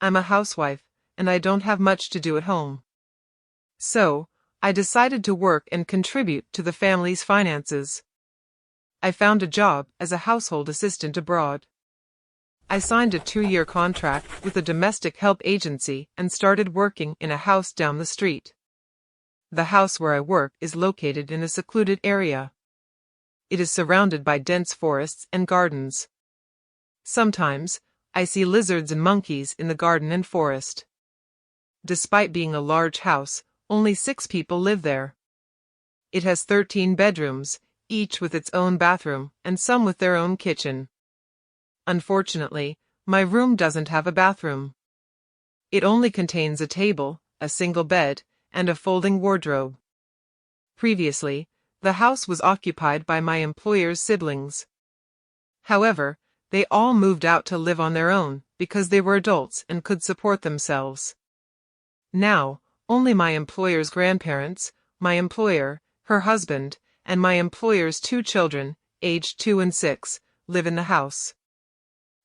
I'm a housewife, and I don't have much to do at home. So, I decided to work and contribute to the family's finances. I found a job as a household assistant abroad. I signed a 2-year contract with a domestic help agency and started working in a house down the street. The house where I work is located in a secluded area. It is surrounded by dense forests and gardens. Sometimes, I see lizards and monkeys in the garden and forest. Despite being a large house, only 6 people live there. It has 13 bedrooms, each with its own bathroom, and some with their own kitchen. Unfortunately, my room doesn't have a bathroom. It only contains a table, a single bed, and a folding wardrobe. Previously, the house was occupied by my employer's siblings. However, they all moved out to live on their own because they were adults and could support themselves. Now, only my employer's grandparents, my employer, her husband, and my employer's 2 children, aged 2 and 6, live in the house.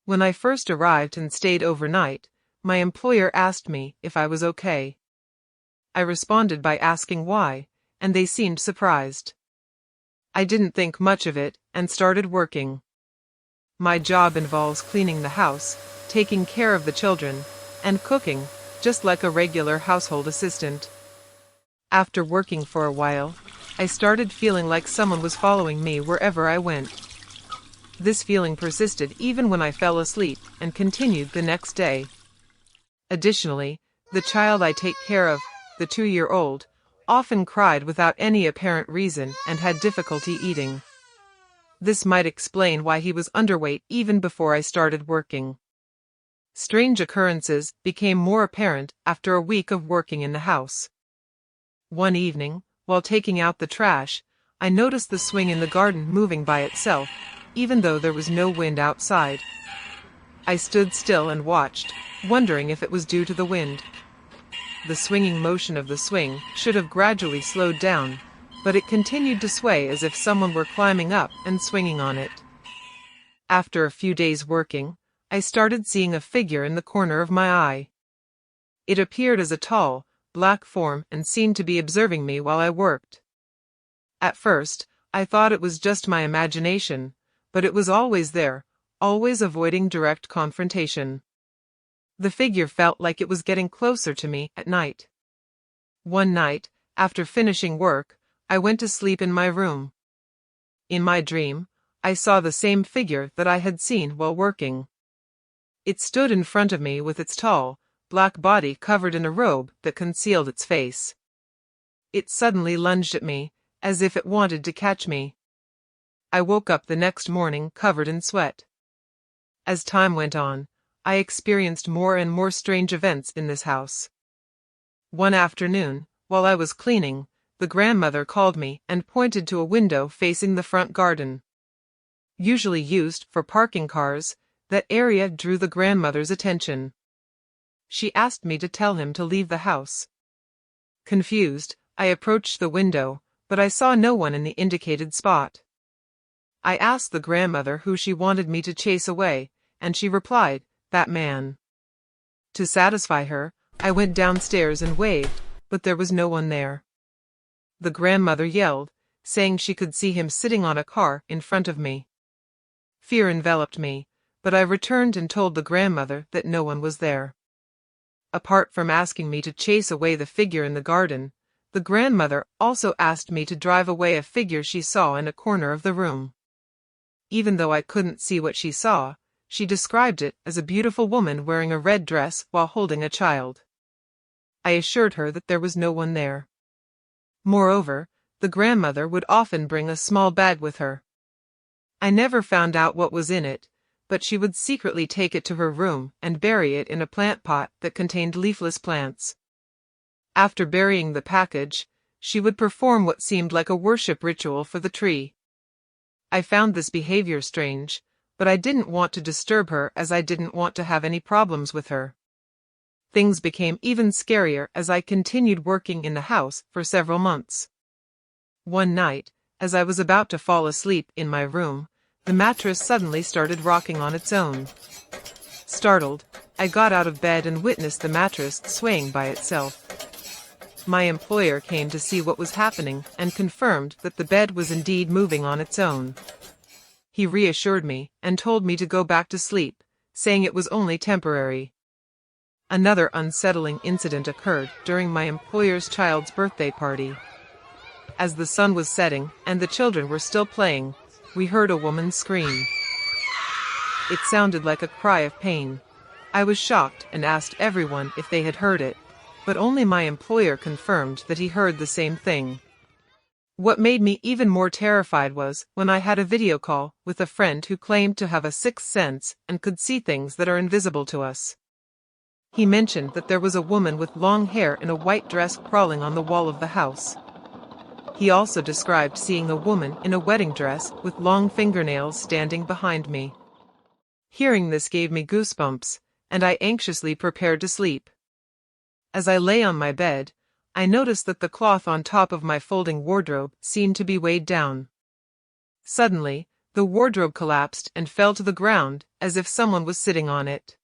When I first arrived and stayed overnight, my employer asked me if I was okay. I responded by asking why, and they seemed surprised. I didn't think much of it and started working. My job involves cleaning the house, taking care of the children, and cooking, just like a regular household assistant. After working for a while, I started feeling like someone was following me wherever I went. This feeling persisted even when I fell asleep and continued the next day. Additionally, the child I take care of, the 2-year-old, often cried without any apparent reason and had difficulty eating. This might explain why he was underweight even before I started working. Strange occurrences became more apparent after a week of working in the house. One evening, while taking out the trash, I noticed the swing in the garden moving by itself, even though there was no wind outside. I stood still and watched, wondering if it was due to the wind. The swinging motion of the swing should have gradually slowed down, but it continued to sway as if someone were climbing up and swinging on it. After a few days working, I started seeing a figure in the corner of my eye. It appeared as a tall, black form and seemed to be observing me while I worked. At first, I thought it was just my imagination, but it was always there, always avoiding direct confrontation. The figure felt like it was getting closer to me at night. One night, after finishing work, I went to sleep in my room. In my dream, I saw the same figure that I had seen while working. It stood in front of me with its tall, black body covered in a robe that concealed its face. It suddenly lunged at me, as if it wanted to catch me. I woke up the next morning covered in sweat. As time went on, I experienced more and more strange events in this house. One afternoon, while I was cleaning, the grandmother called me and pointed to a window facing the front garden. Usually used for parking cars, that area drew the grandmother's attention. She asked me to tell him to leave the house. Confused, I approached the window, but I saw no one in the indicated spot. I asked the grandmother who she wanted me to chase away, and she replied, "That man." To satisfy her, I went downstairs and waved, but there was no one there. The grandmother yelled, saying she could see him sitting on a car in front of me. Fear enveloped me, but I returned and told the grandmother that no one was there. Apart from asking me to chase away the figure in the garden, the grandmother also asked me to drive away a figure she saw in a corner of the room. Even though I couldn't see what she saw, she described it as a beautiful woman wearing a red dress while holding a child. I assured her that there was no one there. Moreover, the grandmother would often bring a small bag with her. I never found out what was in it, but she would secretly take it to her room and bury it in a plant pot that contained leafless plants. After burying the package, she would perform what seemed like a worship ritual for the tree. I found this behavior strange, but I didn't want to disturb her as I didn't want to have any problems with her. Things became even scarier as I continued working in the house for several months. One night, as I was about to fall asleep in my room, the mattress suddenly started rocking on its own. Startled, I got out of bed and witnessed the mattress swaying by itself. My employer came to see what was happening and confirmed that the bed was indeed moving on its own. He reassured me and told me to go back to sleep, saying it was only temporary. Another unsettling incident occurred during my employer's child's birthday party. As the sun was setting and the children were still playing, we heard a woman scream. It sounded like a cry of pain. I was shocked and asked everyone if they had heard it, but only my employer confirmed that he heard the same thing. What made me even more terrified was when I had a video call with a friend who claimed to have a sixth sense and could see things that are invisible to us. He mentioned that there was a woman with long hair in a white dress crawling on the wall of the house. He also described seeing a woman in a wedding dress with long fingernails standing behind me. Hearing this gave me goosebumps, and I anxiously prepared to sleep. As I lay on my bed, I noticed that the cloth on top of my folding wardrobe seemed to be weighed down. Suddenly, the wardrobe collapsed and fell to the ground as if someone was sitting on it.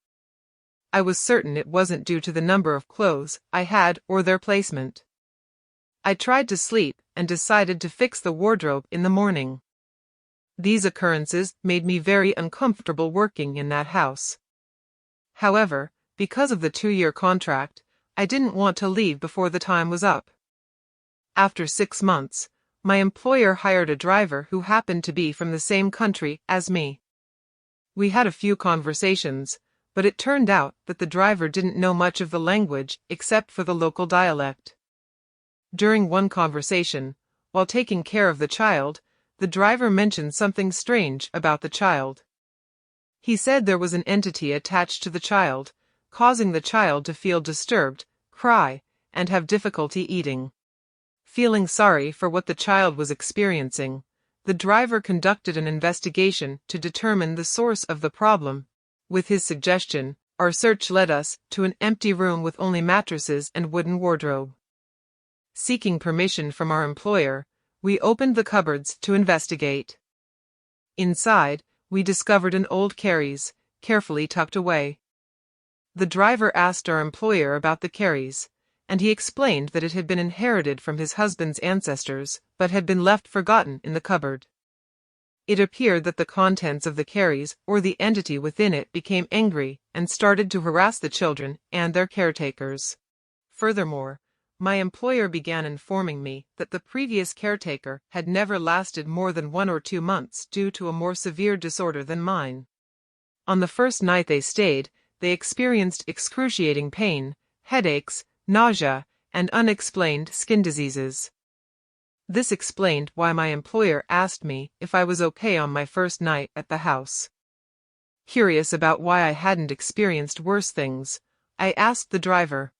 I was certain it wasn't due to the number of clothes I had or their placement. I tried to sleep and decided to fix the wardrobe in the morning. These occurrences made me very uncomfortable working in that house. However, because of the 2-year contract, I didn't want to leave before the time was up. After 6 months, my employer hired a driver who happened to be from the same country as me. We had a few conversations, but it turned out that the driver didn't know much of the language except for the local dialect. During one conversation, while taking care of the child, the driver mentioned something strange about the child. He said there was an entity attached to the child, causing the child to feel disturbed, cry, and have difficulty eating. Feeling sorry for what the child was experiencing, the driver conducted an investigation to determine the source of the problem. With his suggestion, our search led us to an empty room with only mattresses and wooden wardrobe. Seeking permission from our employer, we opened the cupboards to investigate. Inside, we discovered an old carries, carefully tucked away. The driver asked our employer about the carries, and he explained that it had been inherited from his husband's ancestors, but had been left forgotten in the cupboard. It appeared that the contents of the carries or the entity within it became angry and started to harass the children and their caretakers. Furthermore, my employer began informing me that the previous caretaker had never lasted more than 1 or 2 months due to a more severe disorder than mine. On the first night they stayed, they experienced excruciating pain, headaches, nausea, and unexplained skin diseases. This explained why my employer asked me if I was okay on my first night at the house. Curious about why I hadn't experienced worse things, I asked the driver.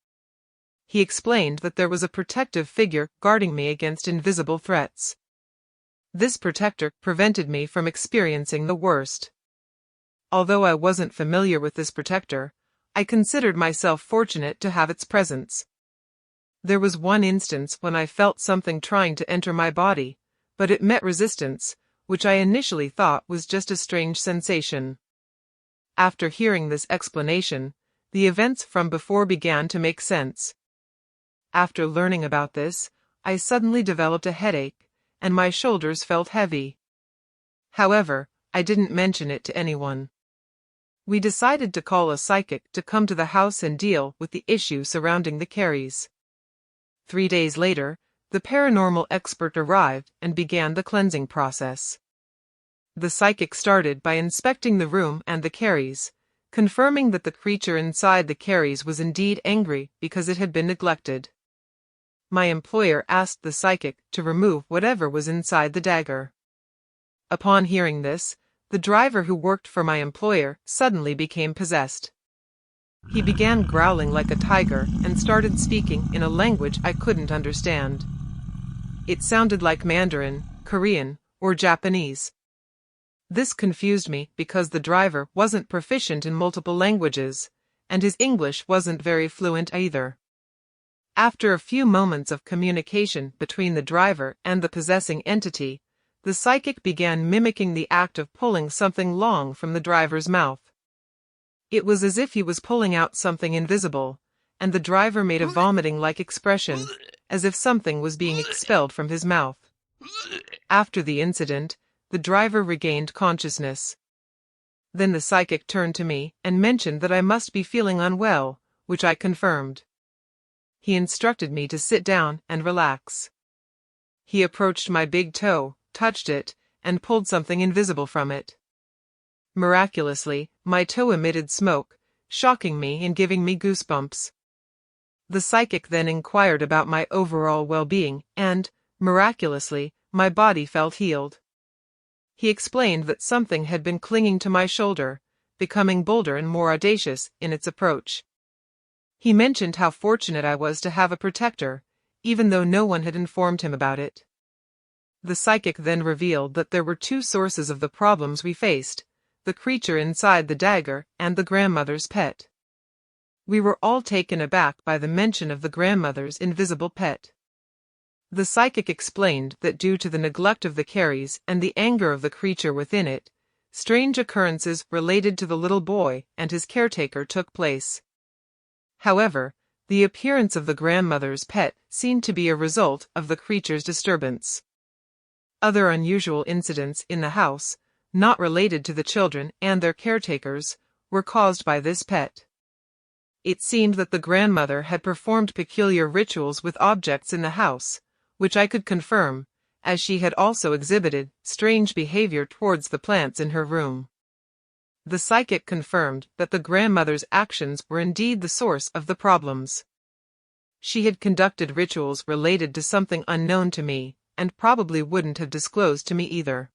He explained that there was a protective figure guarding me against invisible threats. This protector prevented me from experiencing the worst. Although I wasn't familiar with this protector, I considered myself fortunate to have its presence. There was one instance when I felt something trying to enter my body, but it met resistance, which I initially thought was just a strange sensation. After hearing this explanation, the events from before began to make sense. After learning about this, I suddenly developed a headache, and my shoulders felt heavy. However, I didn't mention it to anyone. We decided to call a psychic to come to the house and deal with the issue surrounding the carries. 3 days later, the paranormal expert arrived and began the cleansing process. The psychic started by inspecting the room and the carries, confirming that the creature inside the carries was indeed angry because it had been neglected. My employer asked the psychic to remove whatever was inside the dagger. Upon hearing this, the driver who worked for my employer suddenly became possessed. He began growling like a tiger and started speaking in a language I couldn't understand. It sounded like Mandarin, Korean, or Japanese. This confused me because the driver wasn't proficient in multiple languages, and his English wasn't very fluent either. After a few moments of communication between the driver and the possessing entity, the psychic began mimicking the act of pulling something long from the driver's mouth. It was as if he was pulling out something invisible, and the driver made a vomiting-like expression, as if something was being expelled from his mouth. After the incident, the driver regained consciousness. Then the psychic turned to me and mentioned that I must be feeling unwell, which I confirmed. He instructed me to sit down and relax. He approached my big toe, touched it, and pulled something invisible from it. Miraculously, my toe emitted smoke, shocking me and giving me goosebumps. The psychic then inquired about my overall well-being, and, miraculously, my body felt healed. He explained that something had been clinging to my shoulder, becoming bolder and more audacious in its approach. He mentioned how fortunate I was to have a protector, even though no one had informed him about it. The psychic then revealed that there were two sources of the problems we faced: the creature inside the dagger and the grandmother's pet. We were all taken aback by the mention of the grandmother's invisible pet. The psychic explained that due to the neglect of the Carries and the anger of the creature within it, strange occurrences related to the little boy and his caretaker took place. However, the appearance of the grandmother's pet seemed to be a result of the creature's disturbance. Other unusual incidents in the house, not related to the children and their caretakers, were caused by this pet. It seemed that the grandmother had performed peculiar rituals with objects in the house, which I could confirm, as she had also exhibited strange behavior towards the plants in her room. The psychic confirmed that the grandmother's actions were indeed the source of the problems. She had conducted rituals related to something unknown to me, and probably wouldn't have disclosed to me either.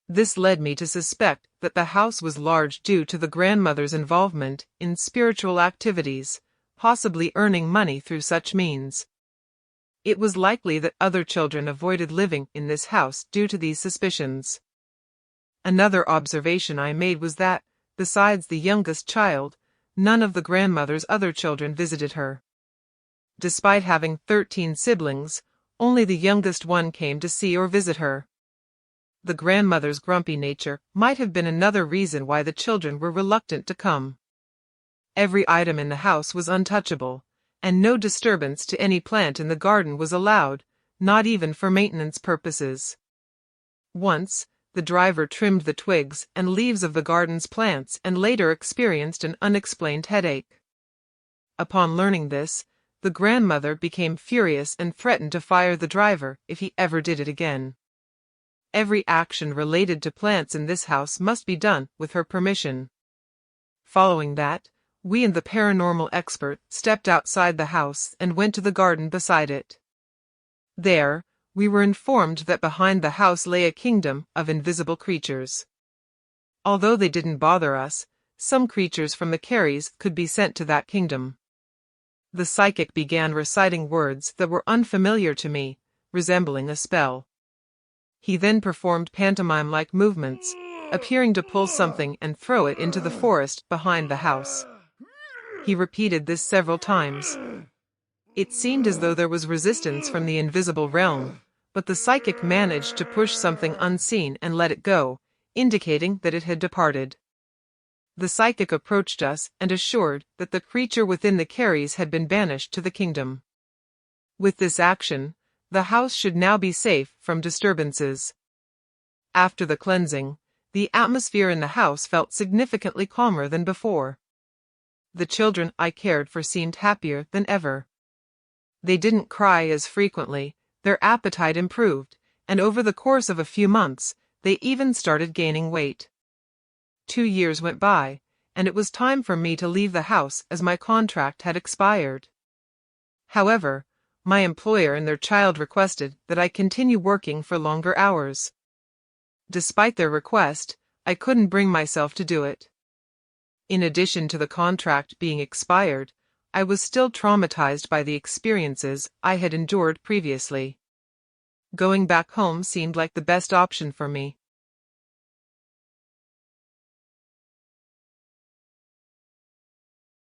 This led me to suspect that the house was large due to the grandmother's involvement in spiritual activities, possibly earning money through such means. It was likely that other children avoided living in this house due to these suspicions. Another observation I made was that, besides the youngest child, none of the grandmother's other children visited her. Despite having 13 siblings, only the youngest one came to see or visit her. The grandmother's grumpy nature might have been another reason why the children were reluctant to come. Every item in the house was untouchable, and no disturbance to any plant in the garden was allowed, not even for maintenance purposes. Once, the driver trimmed the twigs and leaves of the garden's plants and later experienced an unexplained headache. Upon learning this, the grandmother became furious and threatened to fire the driver if he ever did it again. Every action related to plants in this house must be done with her permission. Following that, we and the paranormal expert stepped outside the house and went to the garden beside it. There, we were informed that behind the house lay a kingdom of invisible creatures. Although they didn't bother us, some creatures from the Carries could be sent to that kingdom. The psychic began reciting words that were unfamiliar to me, resembling a spell. He then performed pantomime-like movements, appearing to pull something and throw it into the forest behind the house. He repeated this several times. It seemed as though there was resistance from the invisible realm, but the psychic managed to push something unseen and let it go, indicating that it had departed. The psychic approached us and assured that the creature within the Carries had been banished to the kingdom. With this action, the house should now be safe from disturbances. After the cleansing, the atmosphere in the house felt significantly calmer than before. The children I cared for seemed happier than ever. They didn't cry as frequently, their appetite improved, and over the course of a few months, they even started gaining weight. 2 years went by, and it was time for me to leave the house as my contract had expired. However, my employer and their child requested that I continue working for longer hours. Despite their request, I couldn't bring myself to do it. In addition to the contract being expired, I was still traumatized by the experiences I had endured previously. Going back home seemed like the best option for me.